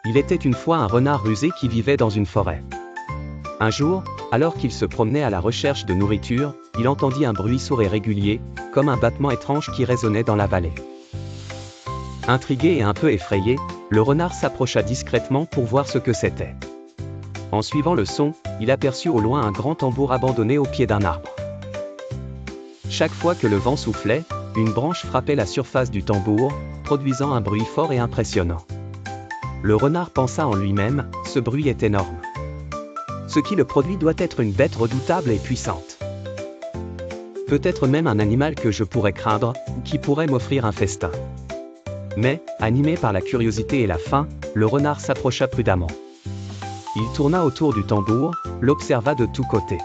Il était une fois un renard rusé qui vivait dans une forêt. Un jour, alors qu'il se promenait à la recherche de nourriture, il entendit un bruit sourd et régulier, comme un battement étrange qui résonnait dans la vallée. Intrigué et un peu effrayé, le renard s'approcha discrètement pour voir ce que c'était. En suivant le son, il aperçut au loin un grand tambour abandonné au pied d'un arbre. Chaque fois que le vent soufflait, une branche frappait la surface du tambour, produisant un bruit fort et impressionnant. Le renard pensa en lui-même, ce bruit est énorme. Ce qui le produit doit être une bête redoutable et puissante. Peut-être même un animal que je pourrais craindre, ou qui pourrait m'offrir un festin. Mais, animé par la curiosité et la faim, le renard s'approcha prudemment. Il tourna autour du tambour, l'observa de tous côtés.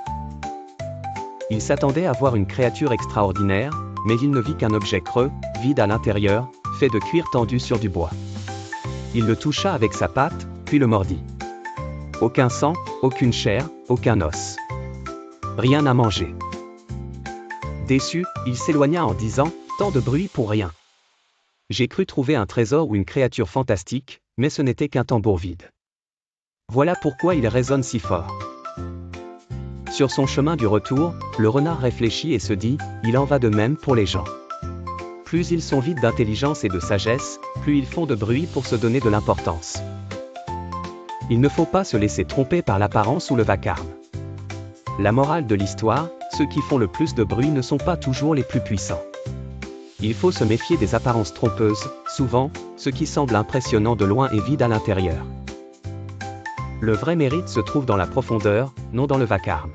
Il s'attendait à voir une créature extraordinaire, mais il ne vit qu'un objet creux, vide à l'intérieur, fait de cuir tendu sur du bois. Il le toucha avec sa patte, puis le mordit. Aucun sang, aucune chair, aucun os. Rien à manger. Déçu, il s'éloigna en disant « Tant de bruit pour rien. J'ai cru trouver un trésor ou une créature fantastique, mais ce n'était qu'un tambour vide. Voilà pourquoi il résonne si fort. » Sur son chemin du retour, le renard réfléchit et se dit « Il en va de même pour les gens. Plus ils sont vides d'intelligence et de sagesse, plus ils font de bruit pour se donner de l'importance. Il ne faut pas se laisser tromper par l'apparence ou le vacarme. La morale de l'histoire, ceux qui font le plus de bruit ne sont pas toujours les plus puissants. Il faut se méfier des apparences trompeuses, souvent, ce qui semble impressionnant de loin est vide à l'intérieur. Le vrai mérite se trouve dans la profondeur, non dans le vacarme.